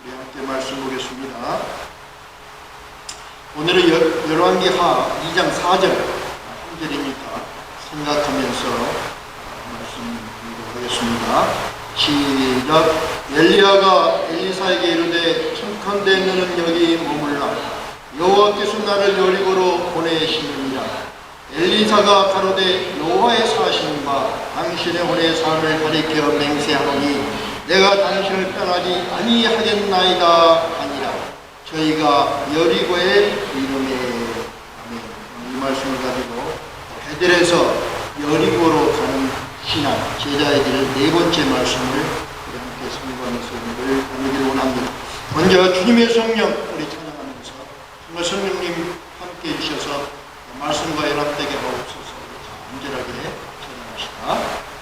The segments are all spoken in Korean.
우리 함께 말씀 보겠습니다. 오늘은 열왕기하 2장 4절 한 절이니까 생각하면서 말씀 공부하겠습니다. 시작. 엘리야가 엘리사에게 이르되 청컨대 너는 여기 머물라. 여호와께서 나를 여리고로 보내시느니라. 엘리사가 가로되 여호와의 사신 바 당신의 오래 삶을 가리켜 맹세하노니 내가 당신을 떠나지 아니하겠나이다 하니라. 저희가 여리고에 이름에 아멘. 이 말씀을 가지고 베델에서 여리고로 가는 신앙 제자의 길 네 번째 말씀을 우리 함께 선포하면서 오늘 나누기를 원합니다. 먼저 주님의 성령 우리 찬양하면서 정말 성령님 함께 해주셔서 말씀과 연합되게 하옵소서. 간절하게 찬양합시다.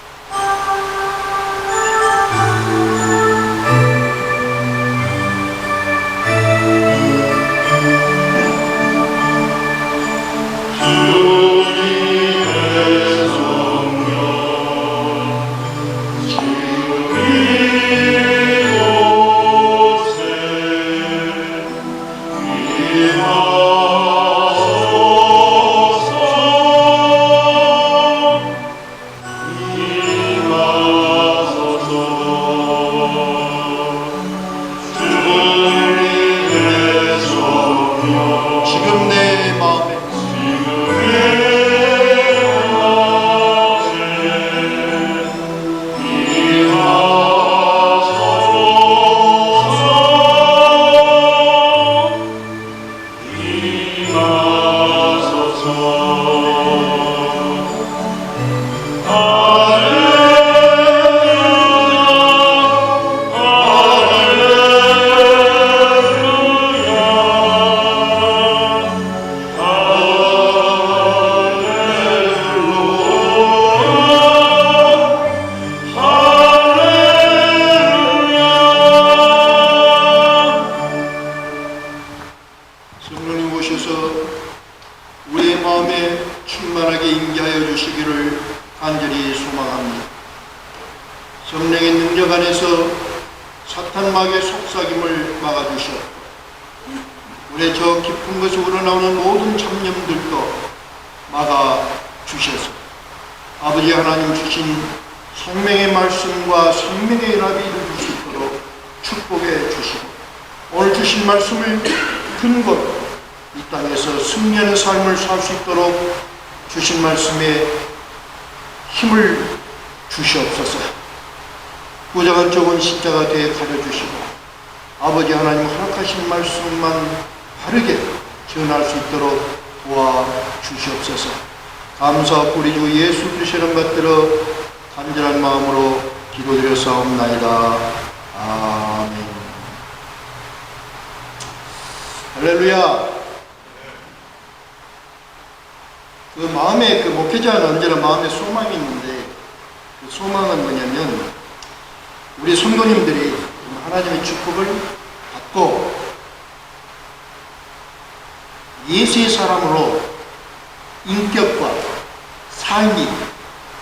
성령의 능력 안에서 사탄 마귀의 속삭임을 막아주시옵고 우리의 저 깊은 곳에 우러나오는 모든 잡념들도 막아주셔서 아버지 하나님 주신 생명의 말씀과 생명의 연합이 이루어질 수 있도록 축복해 주시고 오늘 주신 말씀을 근거로 이 땅에서 승리하는 삶을 살 수 있도록 주신 말씀에 힘을 주시옵소서. 부정한 쪽은 십자가 뒤에 가려주시고 아버지 하나님 허락하신 말씀만 바르게 전할 수 있도록 도와주시옵소서. 감사 우리 주 예수 그리스도의 이름 받들어 간절한 마음으로 기도드렸사옵나이다. 아멘. 할렐루야. 그 마음에 그 목회자는 언제나 마음에 소망이 있는데 그 소망은 뭐냐면 우리 성도님들이 하나님의 축복을 받고 예수의 사람으로 인격과 삶이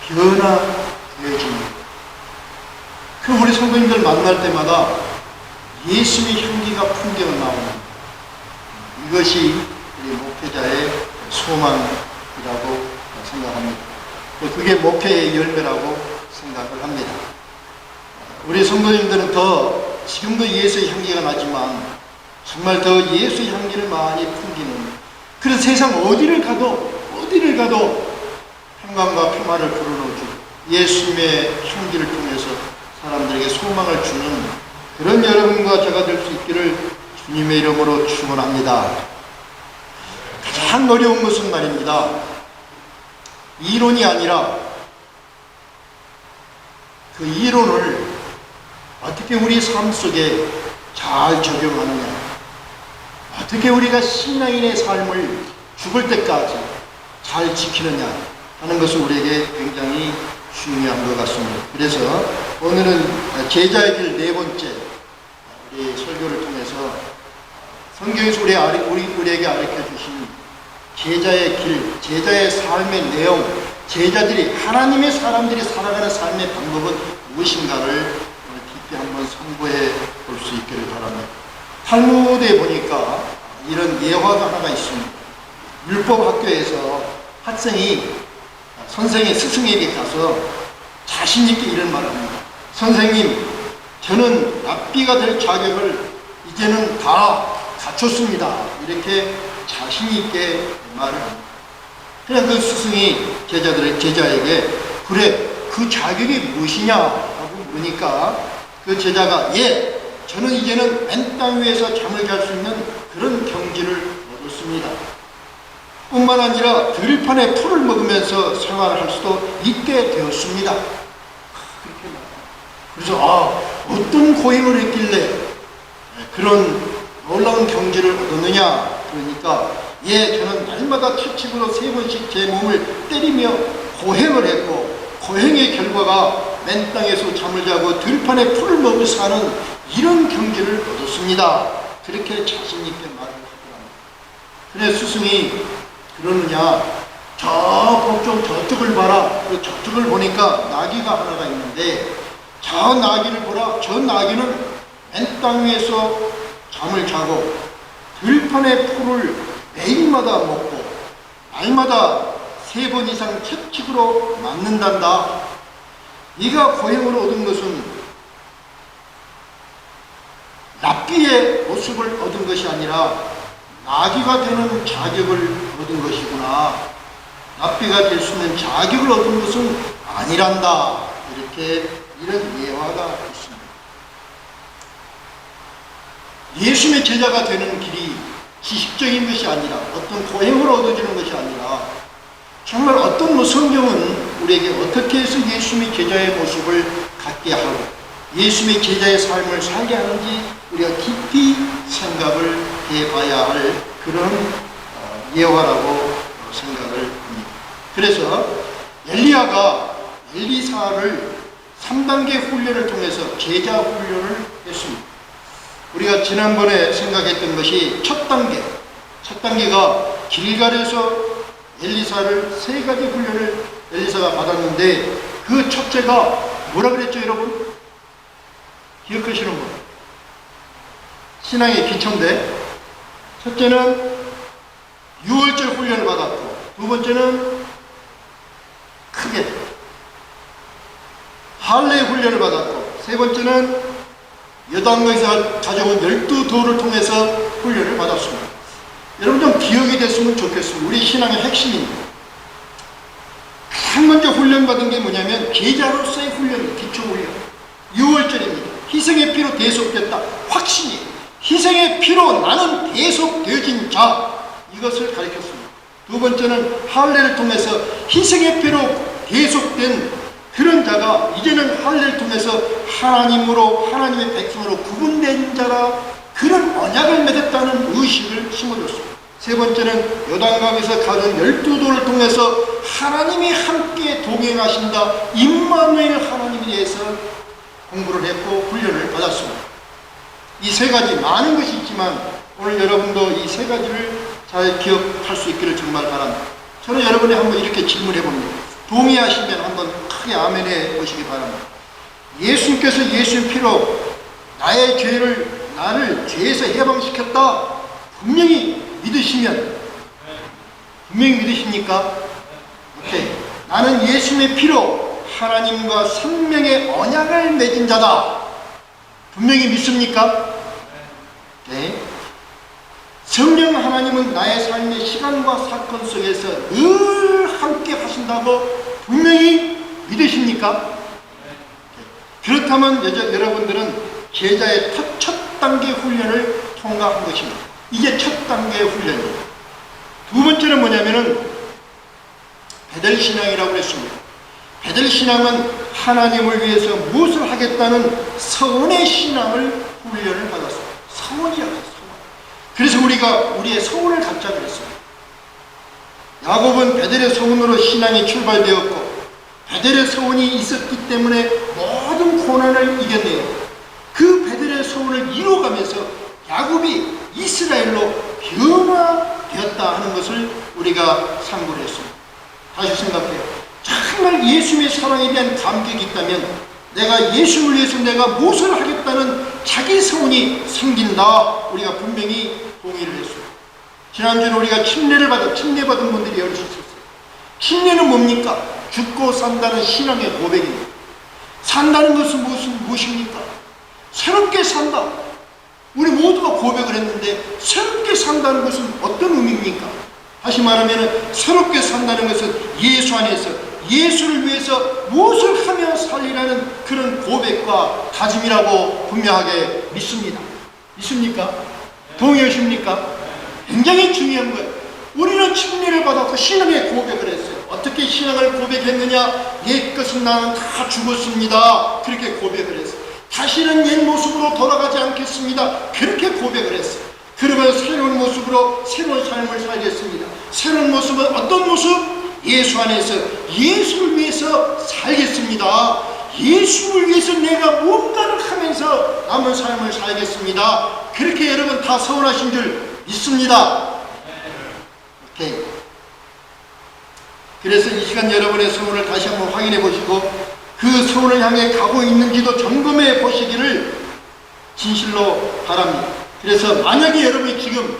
변화되어집니다. 그 우리 성도님들 만날 때마다 예수의 향기가 풍겨나옵니다. 이것이 우리 목회자의 소망이라고 생각합니다. 그게 목회의 열매라고 생각을 합니다. 우리 성도님들은 지금도 예수의 향기가 나지만 정말 더 예수의 향기를 많이 풍기는, 그래서 세상 어디를 가도 평강과 평화를 불어넣어주고 예수님의 향기를 통해서 사람들에게 소망을 주는 그런 여러분과 제가 될 수 있기를 주님의 이름으로 축원합니다. 가장 어려운 것은 말입니다, 이론이 아니라 그 이론을 어떻게 우리 삶 속에 잘 적용하느냐, 어떻게 우리가 신앙인의 삶을 죽을 때까지 잘 지키느냐 하는 것은 우리에게 굉장히 중요한 것 같습니다. 그래서 오늘은 제자의 길 네 번째 우리 설교를 통해서 성경에서 우리에게 가르쳐 주신 제자의 길, 제자의 삶의 내용, 제자들이, 하나님의 사람들이 살아가는 삶의 방법은 무엇인가를 깊이 한번 상고해 볼 수 있기를 바랍니다. 탈무드에 보니까 이런 예화가 하나가 있습니다. 율법 학교에서 학생이 선생의 스승에게 가서 자신 있게 이런 말을 합니다. 선생님, 저는 랍비가 될 자격을 이제는 다 갖췄습니다. 이렇게 자신 있게 말을 합니다. 그냥 그 스승이 제자에게 그래, 그 자격이 무엇이냐 하고 물으니까 그 제자가 예, 저는 이제는 맨 땅 위에서 잠을 잘 수 있는 그런 경지를 얻었습니다. 뿐만 아니라 들판에 풀을 먹으면서 생활할 수도 있게 되었습니다. 그렇게 말합니다. 그래서 어떤 고행을 했길래 그런 놀라운 경지를 얻었느냐 그러니까 예, 저는 날마다 채찍으로 3번씩 제 몸을 때리며 고행을 했고 고행의 결과가 맨 땅에서 잠을 자고 들판에 풀을 먹으며 사는 이런 경지를 얻었습니다. 그렇게 자신있게 말을 하더랍니다. 그래 스승이 그러느냐, 저 북쪽 저쪽을 봐라. 그 저쪽을 보니까 나귀가 하나가 있는데 저 나귀를 보라. 저 나귀는 맨 땅 위에서 잠을 자고 들판의 풀을 매일마다 먹고 날마다 3번 이상 채찍으로 맞는단다. 네가 고행으로 얻은 것은 랍비의 모습을 얻은 것이 아니라 나귀가 되는 자격을 얻은 것이구나. 랍비가 될 수 있는 자격을 얻은 것은 아니란다. 이렇게 이런 예화가 있습니다. 예수님의 제자가 되는 길이 지식적인 것이 아니라 어떤 고행으로 얻어지는 것이 아니라 정말 어떤 성경은 우리에게 어떻게 해서 예수님의 제자의 모습을 갖게 하고 예수님의 제자의 삶을 살게 하는지 우리가 깊이 생각을 해봐야 할 그런 예화라고 생각을 합니다. 그래서 엘리야가 엘리사를 3단계 훈련을 통해서 제자 훈련을 했습니다. 우리가 지난번에 생각했던 것이 첫 단계가 길갈에서 엘리사를 3가지 훈련을 엘리사가 받았는데 그 첫째가 뭐라 그랬죠 여러분? 기억하시는 분? 신앙의 기초인데 첫째는 6월절 훈련을 받았고 두 번째는 크게 할례 훈련을 받았고 세 번째는 여단강에서 가져온 12돌을 통해서 훈련을 받았습니다. 여러분 좀 기억이 됐으면 좋겠습니다. 우리 신앙의 핵심입니다. 가장 먼저 훈련받은 게 뭐냐면 제자로서의 훈련이에요. 기초훈련 6월절입니다. 희생의 피로 대속됐다. 확신이 희생의 피로 나는 대속되어진 자 이것을 가르쳤습니다. 두 번째는 할례를 통해서 희생의 피로 대속된 그런 자가 이제는 할례를 통해서 하나님의 백성으로 구분된 자라 그런 언약을 맺었다는 의식을 심어줬습니다. 세 번째는 요단강에서 가져온 12돌을 통해서 하나님이 함께 동행하신다 임마누엘 하나님에 대해서 공부를 했고 훈련을 받았습니다. 이 3가지 많은 것이 있지만 오늘 여러분도 이 3가지를 잘 기억할 수 있기를 정말 바랍니다. 저는 여러분이 한번 이렇게 질문해 봅니다. 동의하시면 한번 크게 아멘해 보시기 바랍니다. 예수님께서 예수의 피로 나를 죄에서 해방시켰다 분명히 믿으십니까? 오케이. 나는 예수님의 피로 하나님과 생명의 언약을 맺은 자다 분명히 믿습니까? 네. 성령 하나님은 나의 삶의 시간과 사건 속에서 늘 함께 하신다고 분명히 믿으십니까? 그렇다면 여러분들은 제자의 첫 단계 훈련을 통과한 것입니다. 이게 첫 단계의 훈련이에요. 두 번째는 뭐냐면은 베델신앙이라고 했습니다. 베델신앙은 하나님을 위해서 무엇을 하겠다는 서원의 신앙을 훈련을 받았어요. 서원이었어요. 그래서 우리가 우리의 서원을 갖자 그랬습니다. 야곱은 베델의 서원으로 신앙이 출발되었고 베델의 서원이 있었기 때문에 모든 고난을 이겨내요. 그 베델의 서원을 이루어가면서 야곱이 이스라엘로 변화되었다 하는 것을 우리가 참고를 했습니다. 다시 생각해요. 정말 예수님의 사랑에 대한 감격이 있다면 내가 예수를 위해서 내가 무엇을 하겠다는 자기 서운이 생긴다. 우리가 분명히 동의를 했어요. 지난주에 우리가 침례받은 분들이 여럿 있었어요. 침례는 뭡니까? 죽고 산다는 신앙의 고백입니다. 산다는 것은 무엇입니까? 새롭게 산다. 우리 모두가 고백을 했는데 새롭게 산다는 것은 어떤 의미입니까? 다시 말하면 새롭게 산다는 것은 예수 안에서 예수를 위해서 무엇을 하며 살리라는 그런 고백과 다짐이라고 분명하게 믿습니다. 믿습니까? 동의하십니까? 굉장히 중요한 거예요. 우리는 침례를 받았고 신앙의 고백을 했어요. 어떻게 신앙을 고백했느냐? 옛 것은 나는 다 죽었습니다. 그렇게 고백을 했어요. 다시는 옛 모습으로 돌아가지 않겠습니다. 그렇게 고백을 했어요. 그러면 새로운 모습으로 새로운 삶을 살겠습니다. 새로운 모습은 어떤 모습? 예수 안에서 예수를 위해서 살겠습니다. 예수를 위해서 내가 뭔가를 하면서 남은 삶을 살겠습니다. 그렇게 여러분 다 서운하신 줄 믿습니다. 오케이. 그래서 이 시간 여러분의 소원을 다시 한번 확인해 보시고 그 소원을 향해 가고 있는지도 점검해 보시기를 진실로 바랍니다. 그래서 만약에 여러분이 지금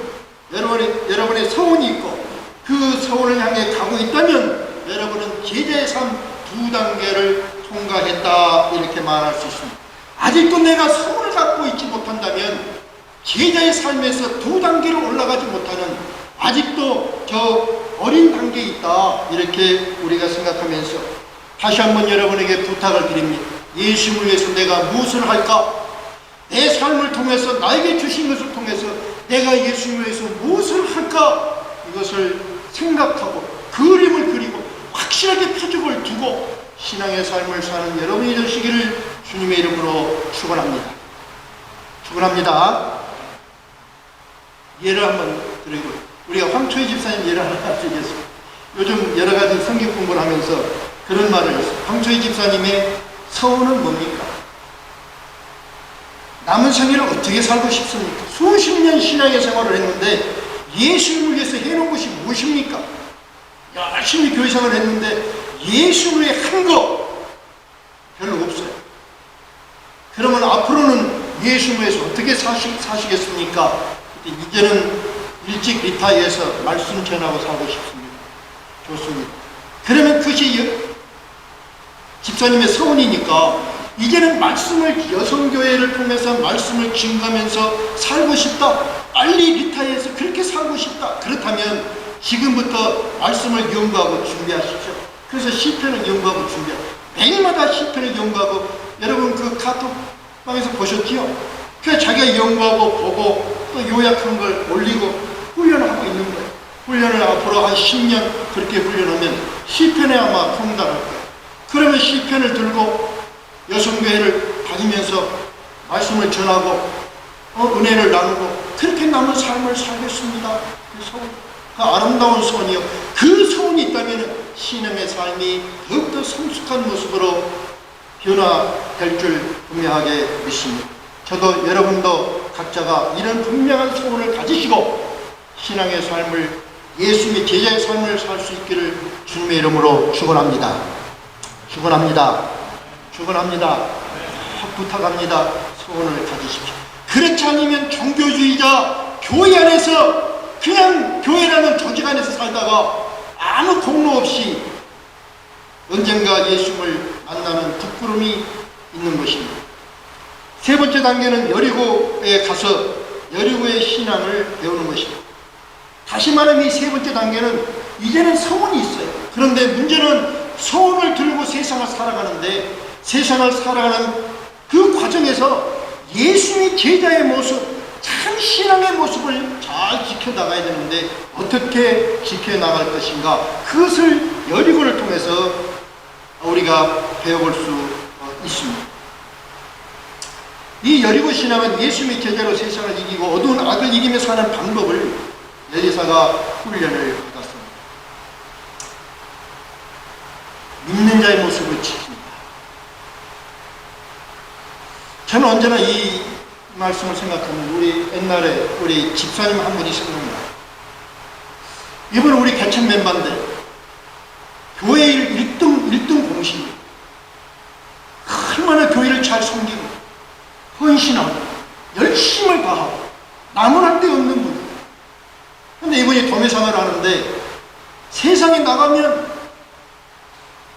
여러분의 소원이 있고 그 소원을 향해 가고 있다면 여러분은 제자의 삶 2단계를 통과했다 이렇게 말할 수 있습니다. 아직도 내가 소원을 갖고 있지 못한다면 제자의 삶에서 2단계로 올라가지 못하는 아직도 저 어린 단계에 있다 이렇게 우리가 생각하면서 다시 한번 여러분에게 부탁을 드립니다. 예수를 위해서 내가 무엇을 할까? 내 삶을 통해서 나에게 주신 것을 통해서 내가 예수를 위해서 무엇을 할까? 이것을 생각하고 그림을 그리고 확실하게 표적을 두고 신앙의 삶을 사는 여러분이 되시기를 주님의 이름으로 축원합니다. 축원합니다. 예를 한번 드리고 우리가 황초희 집사님 예를 하나 드리겠습니다. 요즘 여러 가지 성경 공부를 하면서 그런 말을 했어요. 황초희 집사님의 서원은 뭡니까? 남은 생애를 어떻게 살고 싶습니까? 수십 년 신앙의 생활을 했는데 예수를 위해서 해놓은 것이 무엇입니까? 열심히 교회생활을 했는데 예수 위해 한 거 별로 없어요. 그러면 앞으로는 예수 위해서 어떻게 사시겠습니까? 이제는 일찍 리타이어해서 말씀 전하고 살고 싶습니다. 좋습니다. 그러면 그것이 집사님의 소원이니까 이제는 말씀을 여성교회를 통해서 말씀을 증거하면서 살고 싶다. 빨리 리타이어해서 그렇게 살고 싶다. 그렇다면 지금부터 말씀을 연구하고 준비하십시오. 그래서 시편을 연구하고 준비하고 매일마다 시편을 연구하고 여러분 그 카톡방에서 보셨지요? 그래서 자기가 연구하고 보고 또 요약한 걸 올리고 훈련하고 있는 거예요. 훈련을 앞으로 한 10년 그렇게 훈련하면 시편에 아마 통달할 거예요. 그러면 시편을 들고 여성교회를 다니면서 말씀을 전하고 은혜를 나누고 그렇게 남은 삶을 살겠습니다. 그 소원, 그 아름다운 소원이요. 그 소원이 있다면 신앙의 삶이 더욱더 성숙한 모습으로 변화될 줄 분명하게 믿습니다. 저도 여러분도 각자가 이런 분명한 소원을 가지시고 신앙의 삶을 예수님의 제자의 삶을 살 수 있기를 주님의 이름으로 축원합니다. 축원합니다. 축원합니다. 부탁합니다. 소원을 가지십시오. 그렇지 않으면 종교주의자 교회 안에서 그냥 교회라는 조직 안에서 살다가 아무 공로 없이 언젠가 예수를 만나는 뒷구름이 있는 것입니다. 세 번째 단계는 여리고에 가서 여리고의 신앙을 배우는 것입니다. 다시 말하면 이 세 번째 단계는 이제는 소원이 있어요. 그런데 문제는 소원을 들고 세상을 살아가는데 세상을 살아가는 그 과정에서 예수의 제자의 모습, 참 신앙의 모습을 잘 지켜나가야 되는데 어떻게 지켜나갈 것인가, 그것을 여리고를 통해서 우리가 배워볼 수 있습니다. 이 여리고 신앙은 예수의 제자로 세상을 이기고 어두운 악을 이기며 사는 방법을 여리사가 훈련을 받았습니다. 믿는 자의 모습을 지킵니다. 저는 언제나 이 말씀을 생각하면 우리 옛날에 우리 집사님 한 분이 생각나요. 이번 우리 개천 멤버인데 교회 1등 공신이에요. 얼마나 잘 섬기고 헌신하고 열심을 다하고 남은 한 데 없는 분. 근데 이분이 도매상을 하는데 세상에 나가면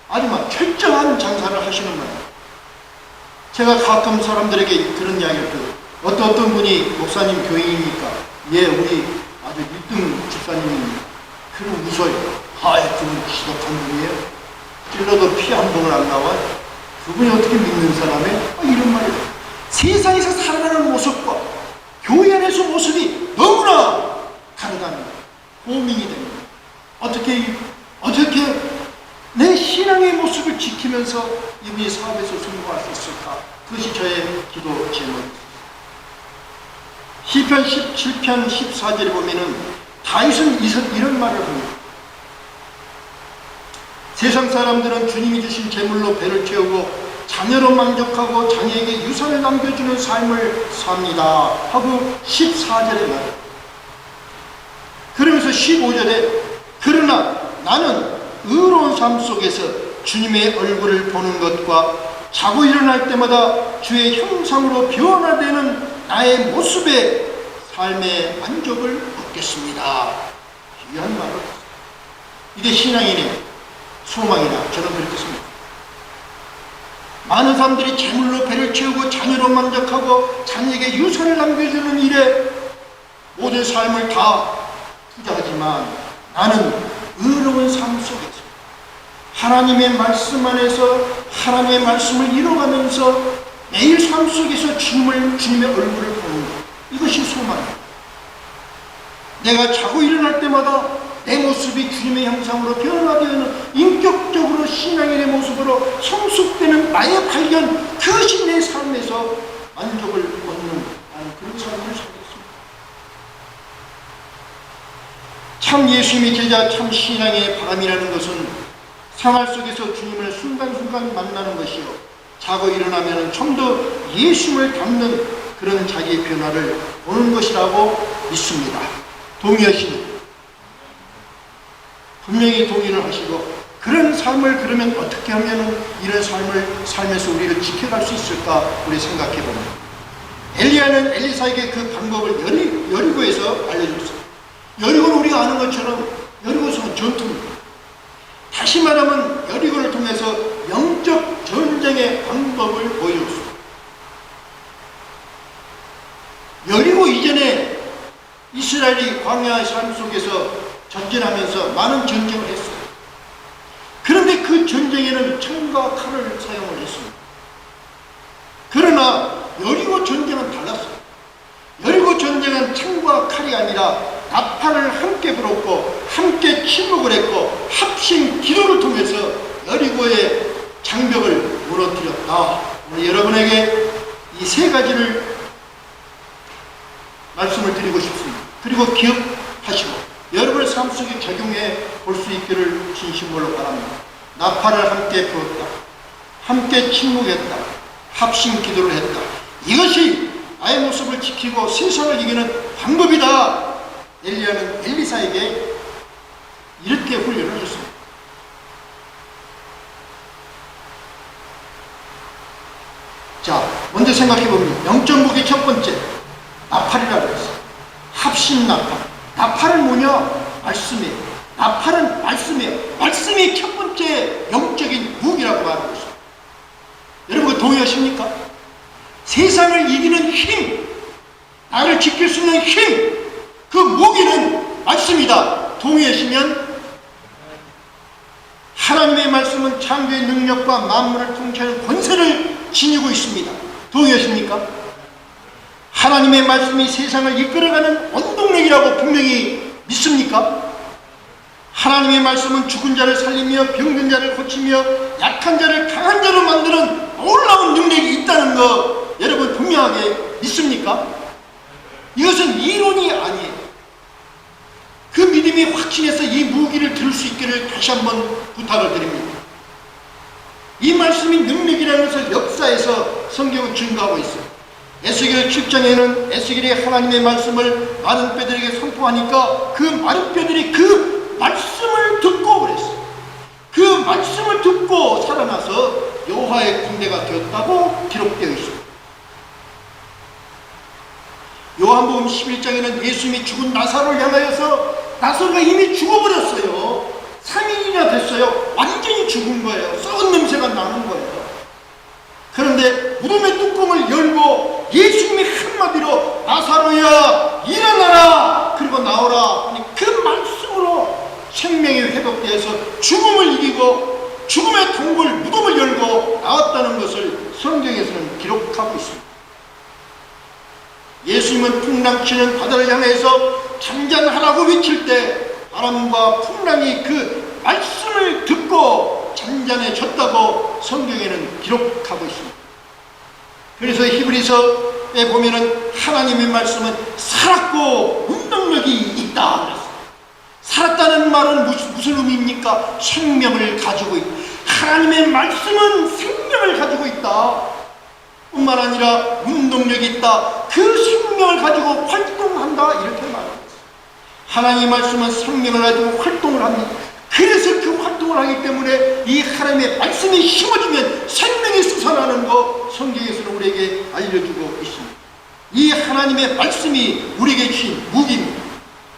아주 막 철저한 장사를 하시는 거예요. 제가 가끔 사람들에게 그런 이야기를 들어요. 어떤 분이 목사님 교인이니까 예 우리 아주 1등 집사님입니다. 그럼 웃어요. 그분 지독한 분이에요. 찔러도 피 한 방울 안 나와요. 그분이 어떻게 믿는 사람이에요? 이런 말이에요. 세상에서 살아가는 모습과 교회 안에서 모습이 너무나 다르다는 고민이 됩니다. 어떻게 내 신앙의 모습을 지키면서 이분이 사업에서 성공할 수 있을까? 그것이 저의 기도 제목입니다. 시편 17편 14절에 보면은 다윗은 이런 말을 합니다. 세상 사람들은 주님이 주신 재물로 배를 채우고 자녀로 만족하고 자녀에게 유산을 남겨주는 삶을 삽니다 하고 14절에 말해요. 그러면서 15절에 그러나 나는 의로운 삶 속에서 주님의 얼굴을 보는 것과 자고 일어날 때마다 주의 형상으로 변화되는 나의 모습의 삶의 만족을 얻겠습니다. 귀한 말을 이게 신앙인의 소망이다. 저는 그렇게 생각합니다. 많은 사람들이 재물로 배를 채우고 자녀로 만족하고 자녀에게 유산을 남겨주는 일에 모든 삶을 다 투자하지만 나는 의로운 삶 속에서 하나님의 말씀 안에서 하나님의 말씀을 이뤄가면서 매일 삶 속에서 주님의 얼굴을 보는 것, 이것이 소망이에요. 내가 자고 일어날 때마다 내 모습이 주님의 형상으로 변화되는 인격적으로 신앙인의 모습으로 성숙되는 나의 발견, 그것이 내 삶에서 만족을 얻는 그런 삶을 살겠습니다. 참 예수님의 제자, 참 신앙의 바람이라는 것은 생활 속에서 주님을 순간순간 만나는 것이요, 자고 일어나면 좀 더 예수님을 닮는 그런 자기의 변화를 보는 것이라고 믿습니다. 동의하시니? 분명히 동의를 하시고, 그런 삶을 그러면 어떻게 하면 이런 삶을 삶에서 우리를 지켜갈 수 있을까 우리 생각해 봅니다. 엘리야는 엘리사에게 그 방법을 여리고에서 알려줬어요. 여리고는 우리가 아는 것처럼 여리고에서는 전투입니다. 다시 말하면 여리고를 통해서 영적 전쟁의 방법을 보여줬습니다. 여리고 이전에 이스라엘이 광야의 삶 속에서 전쟁하면서 많은 전쟁을 했어요. 그런데 그 전쟁에는 창과 칼을 사용을 했습니다. 그러나 여리고 전쟁은 달랐어요. 여리고 전쟁은 창과 칼이 아니라 나팔을 함께 불었고 함께 침묵을 했고 합심 기도를 통해서 여리고의 장벽을 무너뜨렸다. 오늘 여러분에게 이 세 가지를 말씀을 드리고 싶습니다. 그리고 기억하시고 여러분의 삶 속에 적용해 볼 수 있기를 진심으로 바랍니다. 나팔을 함께 불었다. 함께 침묵했다. 합심 기도를 했다. 이것이 나의 모습을 지키고 세상을 이기는 방법이다. 엘리야는 엘리사에게 이렇게 훈련을 했습니다. 자, 먼저 생각해 봅니다. 영적 무기 첫 번째, 나팔이라고 했어요. 합심 나팔. 나팔은 뭐냐? 말씀이에요. 나팔은 말씀이에요. 말씀이 첫 번째 영적인 무기라고 말하고 있어요. 여러분 동의하십니까? 세상을 이기는 힘, 나를 지킬 수 있는 힘, 그 무기는 말씀이다. 동의하시면 하나님의 말씀은 창조의 능력과 만물을 통치하는 권세를 지니고 있습니다. 동의하십니까? 하나님의 말씀이 세상을 이끌어가는 원동력이라고 분명히 믿습니까? 하나님의 말씀은 죽은 자를 살리며 병든 자를 고치며 약한 자를 강한 자로 만드는 놀라운 능력이 있다는 거 여러분 분명하게 믿습니까? 이것은 이론이 아니에요. 그 믿음이 확신해서 이 무기를 들을 수 있기를 다시 한번 부탁을 드립니다. 이 말씀이 능력이라는 것을 역사에서 성경은 증거하고 있어요. 에스겔 7장에는 에스겔이 하나님의 말씀을 많은 뼈들에게 선포하니까 그 많은 뼈들이 그 말씀을 듣고 그랬어요. 그 말씀을 듣고 살아나서 여호와의 군대가 되었다고 기록되어 있습니다. 요한복음 11장에는 예수님이 죽은 나사로를 향하여서 나사로가 이미 죽어버렸어요. 3일이나 됐어요. 완전히 죽은 거예요. 썩은 냄새가 나는 거예요. 그런데 무덤의 뚜껑을 열고 예수님이 한마디로 나사로야 일어나라 그리고 나오라 하니 그 말씀으로 생명이 회복되어서 죽음을 이기고 죽음의 통을 무덤을 열고 나왔다는 것을 성경에서는 기록하고 있습니다. 예수님은 풍랑치는 바다를 향해서 잠잠하라고 외칠 때 바람과 풍랑이 그 말씀을 듣고 잠잠해졌다고 성경에는 기록하고 있습니다. 그래서 히브리서에 보면은 하나님의 말씀은 살았고 운동력이 있다 그랬어요. 살았다는 말은 무슨 의미입니까? 생명을 가지고 있다. 하나님의 말씀은 생명을 가지고 있다. 뿐만 아니라 운동력이 있다. 그 생명을 가지고 활동한다. 이렇게 말합니다. 하나님의 말씀은 생명을 가지고 활동을 합니다. 그래서 그 활동을 하기 때문에 이 하나님의 말씀이 심어지면 생명이 솟아나는 거 성경에서는 우리에게 알려주고 있습니다. 이 하나님의 말씀이 우리에게 주신 무기입니다.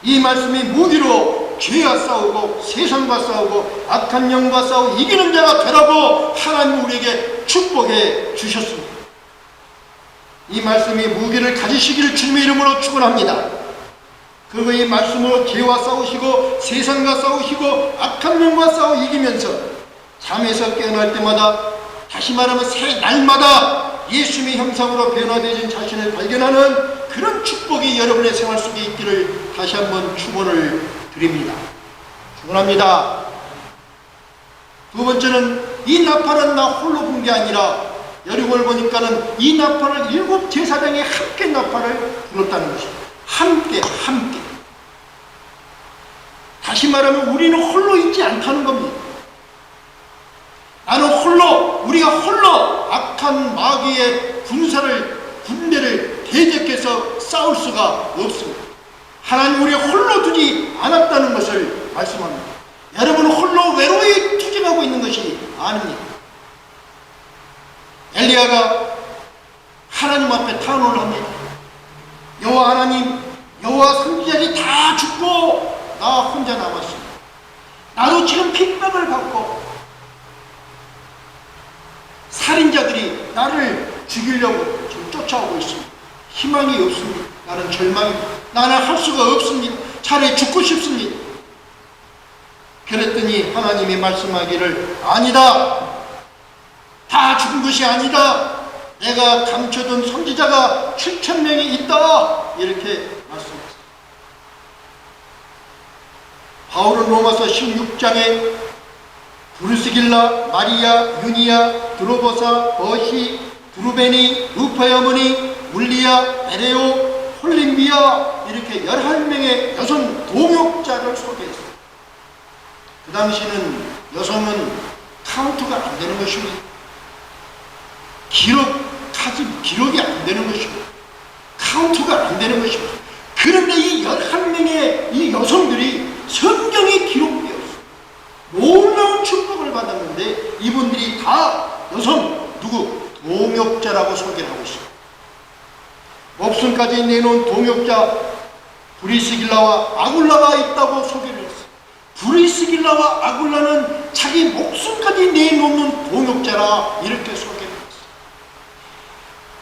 이 말씀이 무기로 죄와 싸우고 세상과 싸우고 악한 영과 싸우고 이기는 자가 되라고 하나님 우리에게 축복해 주셨습니다. 이 말씀이 무기를 가지시기를 주님의 이름으로 축원합니다. 그리고 이 말씀으로 죄와 싸우시고 세상과 싸우시고 악한 영과 싸워 이기면서 잠에서 깨어날 때마다 다시 말하면 새 날마다 예수님의 형상으로 변화되어진 자신을 발견하는 그런 축복이 여러분의 생활 속에 있기를 다시 한번 축원을 드립니다. 축원합니다. 두 번째는 이 나팔은 나 홀로 분 게 아니라 여리고를 보니까는 이 나팔을 7 제사장이 함께 나팔을 불었다는 것입니다. 함께. 다시 말하면 우리는 홀로 있지 않다는 겁니다. 나는 홀로, 우리가 홀로 악한 마귀의 군대를 대적해서 싸울 수가 없습니다. 하나님 우리 홀로 두지 않았다는 것을 말씀합니다. 여러분은 홀로 외로이 투쟁하고 있는 것이 아닙니다. 엘리야가 하나님 앞에 탄원을 합니다. 여호와 하나님, 여호와 선지자들이 다 죽고 나 혼자 남았습니다. 나도 지금 핍박을 받고 살인자들이 나를 죽이려고 지금 쫓아오고 있습니다. 희망이 없습니다. 나는 절망입니다. 나는 할 수가 없습니다. 차라리 죽고 싶습니다. 그랬더니 하나님이 말씀하기를 아니다. 다 죽은 것이 아니다. 내가 감춰둔 선지자가 7,000명이 있다. 이렇게 말씀했습니다. 바울은 로마서 16장에 브루스길라, 마리아, 유니아, 드로보사, 버시, 드루베니, 루파의 어머니, 물리아, 베레오, 홀림비아 이렇게 11명의 여성 동역자를 소개했습니다. 그 당시는 여성은 카운트가 안 되는 것입니다. 기록이 안 되는 것입니다. 카운트가 안 되는 것입니다. 그런데 이 11명의 이 여성들이 성경에 기록되었습니다. 놀라운 축복을 받았는데 이분들이 다 여성, 동역자라고 소개를 하고 있습니다. 목숨까지 내놓은 동역자 브리스길라와 아굴라가 있다고 소개를 했습니다. 브리스길라와 아굴라는 자기 목숨까지 내놓는 동역자라 이렇게 소개를 했습니다.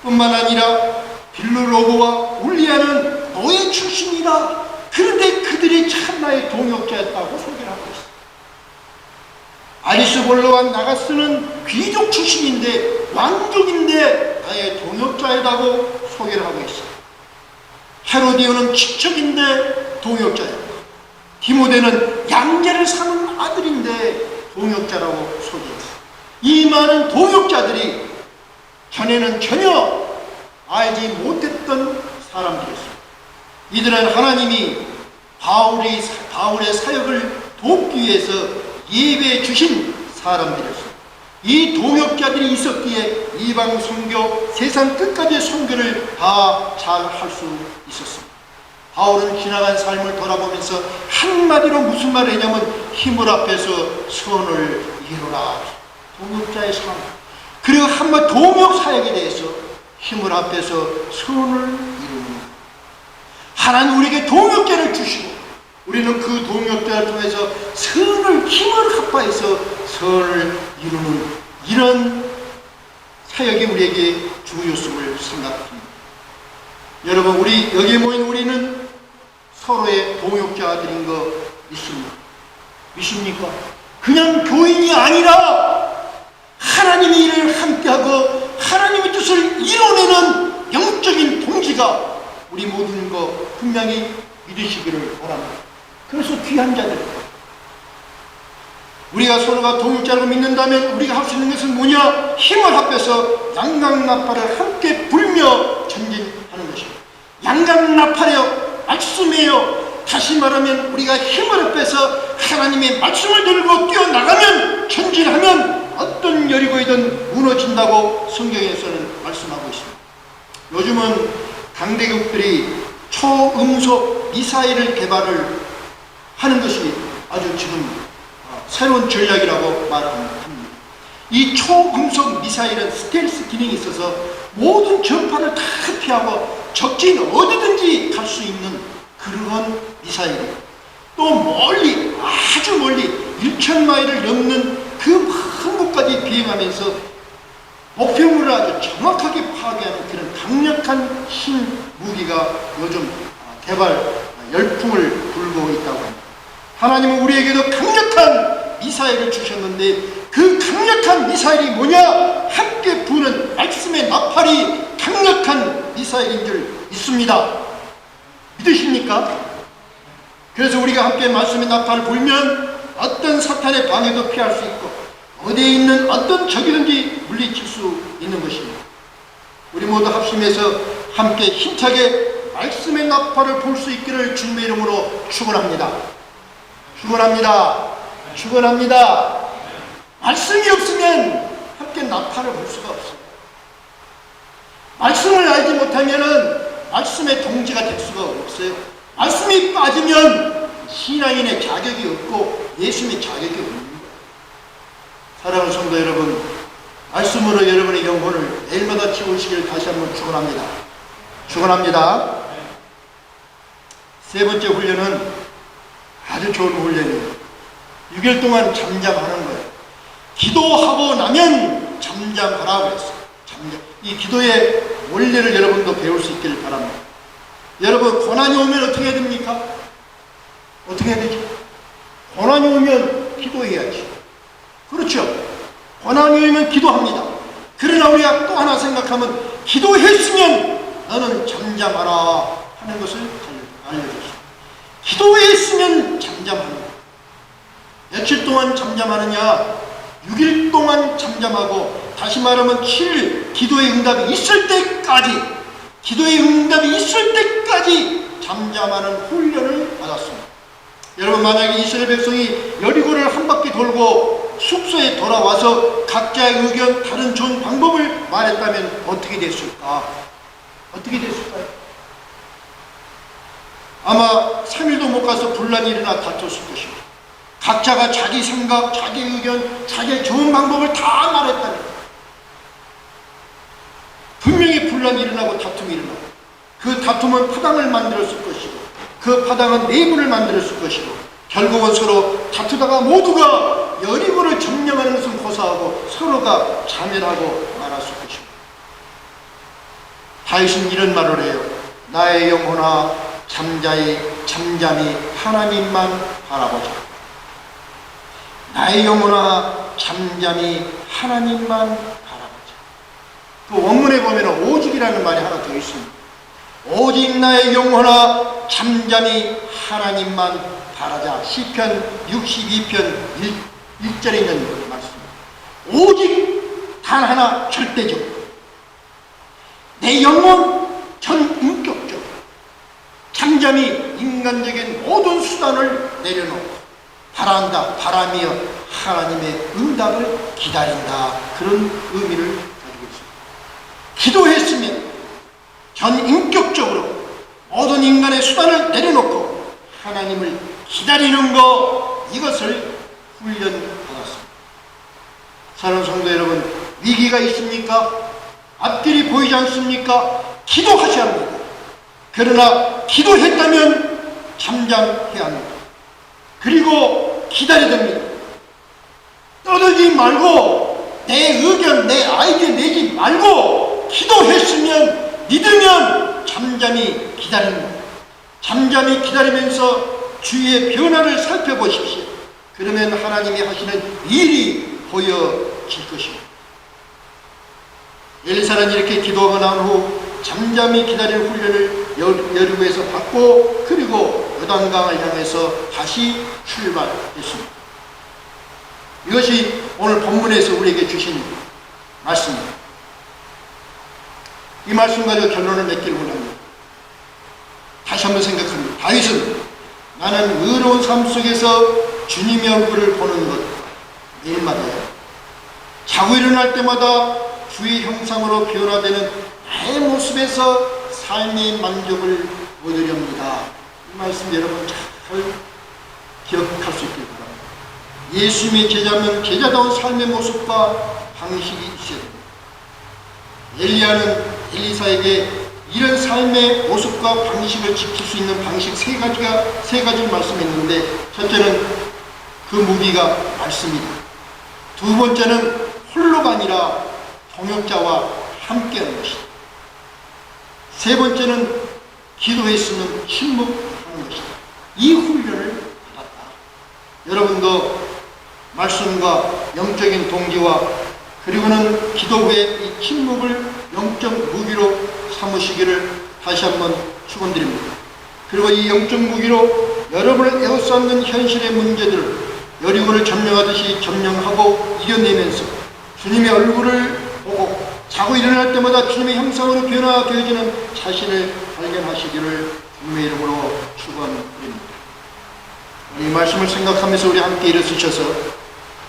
뿐만 아니라 빌르로고와 울리아는 노예 출신이다. 그런데 그들이 참나의 동역자였다고 소개를 하고 있습니다. 아리스볼로와 나가스는 귀족 출신인데 왕족인데 나의 동역자이라고 소개를 하고 있습니다. 헤로디오는 친척인데 동역자였고 디모데는 양자를 사는 아들인데 동역자라고 소개했습니다. 이 많은 동역자들이 전에는 전혀 알지 못했던 사람들이었습니다. 이들은 하나님이 바울의 사역을 돕기 위해서 예배해 주신 사람들이었습니다. 이 동역자들이 있었기에 이방 선교, 세상 끝까지의 선교를 다 잘 할 수 있었습니다. 바울은 지나간 삶을 돌아보면서 한마디로 무슨 말을 했냐면 힘을 앞에서 선을 이루라. 동역자의 삶. 그리고 한번 동역 사역에 대해서 힘을 합해서 선을 이루는 것. 하나님 우리에게 동역자를 주시고 우리는 그 동역자를 통해서 선을 힘을 합하여서 선을 이루는 이런 사역이 우리에게 중요성을 생각합니다. 여러분, 우리 여기에 모인 우리는 서로의 동역자들인 거 믿습니까? 그냥 교인이 아니라 하나님의 일을 함께하고 하나님의 뜻을 이뤄내는 영적인 동지가 우리 모든 거 분명히 믿으시기를 바랍니다. 그래서 귀한 자들, 우리가 서로가 동역자를 믿는다면 우리가 할 수 있는 것은 뭐냐? 힘을 합해서 양강나팔을 함께 불며 전진하는 것입니다. 양강나팔이요, 말씀이에요. 다시 말하면 우리가 힘을 합해서 하나님의 말씀을 들고 뛰어나가면, 전진하면 어떤 여리고이든 무너진다고 성경에서는 말씀하고 있습니다. 요즘은 강대국들이 초음속 미사일을 개발을 하는 것이 아주 지금 새로운 전략이라고 말합니다. 이 초음속 미사일은 스텔스 기능이 있어서 모든 전파를 다 피하고 적진 어디든지 갈 수 있는 그러한 미사일이에요. 또 멀리, 아주 멀리 1,000마일을 넘는 그 먼 곳까지 비행하면서 목표물을 아주 정확하게 파괴하는 그런 강력한 신무기가 요즘 개발 열풍을 불고 있다고 합니다. 하나님은 우리에게도 강력한 미사일을 주셨는데 그 강력한 미사일이 뭐냐? 함께 부는 말씀의 나팔이 강력한 미사일인 줄 믿습니다. 믿으십니까? 그래서 우리가 함께 말씀의 나팔을 불면 어떤 사탄의 방해도 피할 수 있고 어디에 있는 어떤 적이든지 물리칠 수 있는 것입니다. 우리 모두 합심해서 함께 힘차게 말씀의 나팔을 불 수 있기를 주님의 이름으로 축원합니다. 축원합니다. 축원합니다. 말씀이 없으면 함께 나팔을 불 수가 없어요. 말씀을 알지 못하면은 말씀의 동지가 될 수가 없어요. 말씀이 빠지면 신앙인의 자격이 없고 예수님의 자격이 없는 거예요. 사랑하는 성도 여러분, 말씀으로 여러분의 영혼을 내일마다 채우시길 다시 한번 축원합니다. 축원합니다. 세 번째 훈련은 아주 좋은 훈련이에요. 6일 동안 잠잠하는 거예요. 기도하고 나면 잠잠하라 그랬어요. 이 기도의 원리를 여러분도 배울 수 있기를 바랍니다. 여러분, 고난이 오면 어떻게 해야 됩니까? 어떻게 해야 되죠? 고난이 오면 기도해야지. 그렇죠? 고난이 오면 기도합니다. 그러나 우리가 또 하나 생각하면 기도했으면 너는 잠잠하라 하는 것을 알려줬습니다. 기도했으면 잠잠하는 거예요. 며칠 동안 잠잠하느냐? 6일 동안 잠잠하고, 다시 말하면 7일 기도의 응답이 있을 때까지, 기도의 응답이 있을 때까지 잠잠하는 훈련을 받았습니다. 여러분, 만약에 이스라엘 백성이 여리고를 한 바퀴 돌고 숙소에 돌아와서 각자의 의견, 다른 좋은 방법을 말했다면 어떻게 됐을까? 어떻게 됐을까요? 아마 3일도 못 가서 분란이 일어나 다퉜을 것입니다. 각자가 자기 생각, 자기 의견, 자기의 좋은 방법을 다 말했다는 거예요. 분명히 분란이 일어나고 다툼이 일어나고, 그 다툼은 파당을 만들었을 것이고, 그 파당은 내분을 만들었을 것이고, 결국은 서로 다투다가 모두가 여리고를 점령하는 것은 고사하고 서로가 자멸하고 말았을 것입니다. 다윗은 이런 말을 해요. 나의 영혼아 잠잠히 하나님만 바라보자. 나의 영혼아 잠잠히 하나님만 바라보자. 그 원문에 보면 오직이라는 말이 하나 더 있습니다. 오직 나의 영혼아 잠잠히 하나님만 바라자. 시편 62편 1절에 있는 말씀입니다. 오직 단 하나 절대적으로 내 영혼 전인격적으로 잠잠히 인간적인 모든 수단을 내려놓고 바란다, 바라며 하나님의 응답을 기다린다. 그런 의미를 가지고 있습니다. 기도했으면 전인격적으로 모든 인간의 수단을 내려놓고 하나님을 기다리는 것, 이것을 훈련받았습니다. 사랑하는 성도 여러분, 위기가 있습니까? 앞길이 보이지 않습니까? 기도하셔야 합니다. 그러나 기도했다면 잠잠해야 합니다. 그리고 기다려야 됩니다. 떠들지 말고 내 의견, 내 아이디어 내지 말고 기도했으면 믿으면 잠잠히 기다립니다. 잠잠히 기다리면서 주위의 변화를 살펴보십시오. 그러면 하나님이 하시는 일이 보여질 것입니다. 엘리사는 이렇게 기도하고 난 후 잠잠히 기다리는 훈련을 여리고에서 받고 그리고 요단강을 향해서 다시 출발했습니다. 이것이 오늘 본문에서 우리에게 주신 말씀입니다. 이 말씀 가지고 결론을 맺기를 원합니다. 다시 한번 생각합니다. 다윗은 나는 의로운 삶 속에서 주님의 얼굴을 보는 것 매일마다요. 자고 일어날 때마다 주의 형상으로 변화되는 내 모습에서 삶의 만족을 얻으렵니다. 이 말씀 여러분 잘 기억할 수 있길 바랍니다. 예수님의 제자면 제자다운 삶의 모습과 방식이 있어야 됩니다. 엘리야는 엘리사에게 이런 삶의 모습과 방식을 지킬 수 있는 방식 세 가지를 말씀했는데, 첫째는 그 무기가 말씀이다. 두 번째는 홀로가 아니라 동역자와 함께하는 것이다. 세 번째는 기도했으면 침묵하는 것이다. 이 훈련을 받았다. 여러분도 말씀과 영적인 동기와 그리고는 기도 후에 이 침묵을 영적 무기로 삼으시기를 다시 한번 축원드립니다. 그리고 이 영적 무기로 여러분을 에워싸는 현실의 문제들을 여리고를 점령하듯이 점령하고 이겨내면서 주님의 얼굴을 보고 자고 일어날 때마다 주님의 형상으로 변화되어지는 자신을 발견하시기를 주님의 이름으로 축원드립니다. 이 말씀을 생각하면서 우리 함께 일어서셔서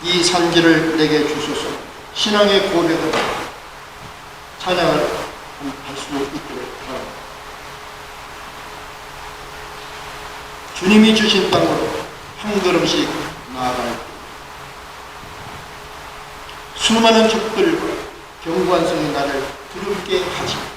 이 산지를 내게 주소서. 신앙의 고백을 찬양을 할 수 있도록 바랍니다. 주님이 주신 땅으로 한 걸음씩 나아갈 수많은 적들과 견고한 성이 나를 두렵게 하지.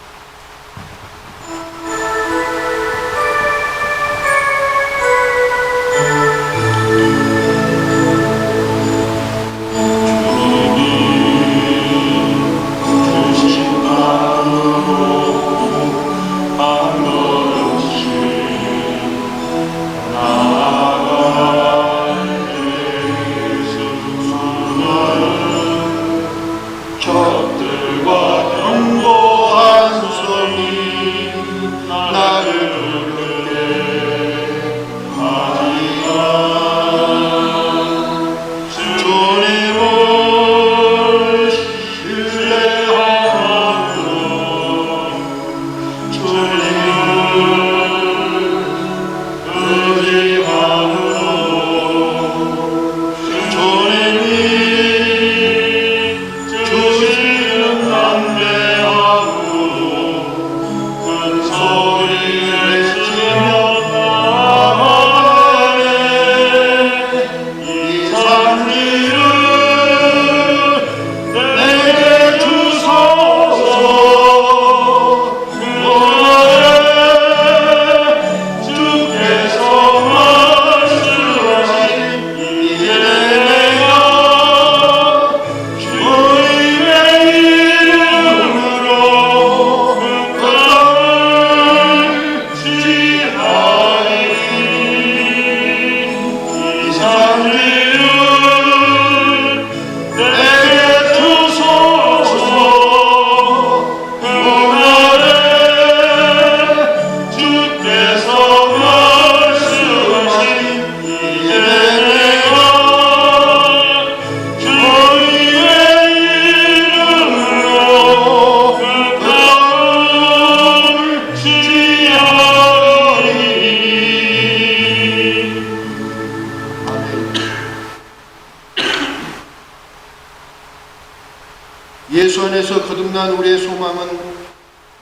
예수 안에서 거듭난 우리의 소망은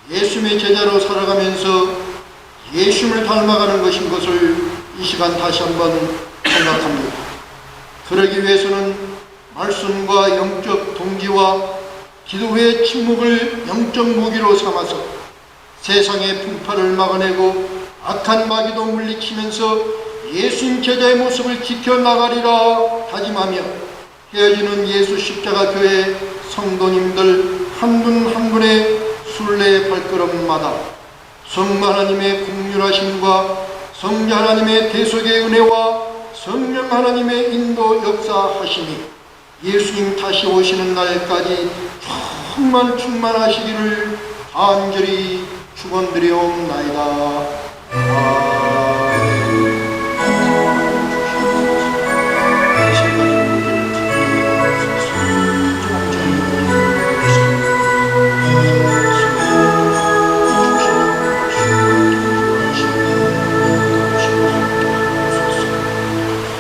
예수님의 제자로 살아가면서 예수님을 닮아가는 것인 것을 이 시간 다시 한번 생각합니다. 그러기 위해서는 말씀과 영적 동기와 기도 후의 침묵을 영적 무기로 삼아서 세상의 풍파를 막아내고 악한 마귀도 물리치면서 예수님 제자의 모습을 지켜나가리라 다짐하며 헤어지는 예수 십자가 교회 성도님들 한 분 한 분의 순례 발걸음마다 성부 하나님의 긍휼하심과 성자 하나님의 대속의 은혜와 성령 하나님의 인도 역사하심이 예수님 다시 오시는 날까지 충만하시기를 간절히 축원드리옵나이다.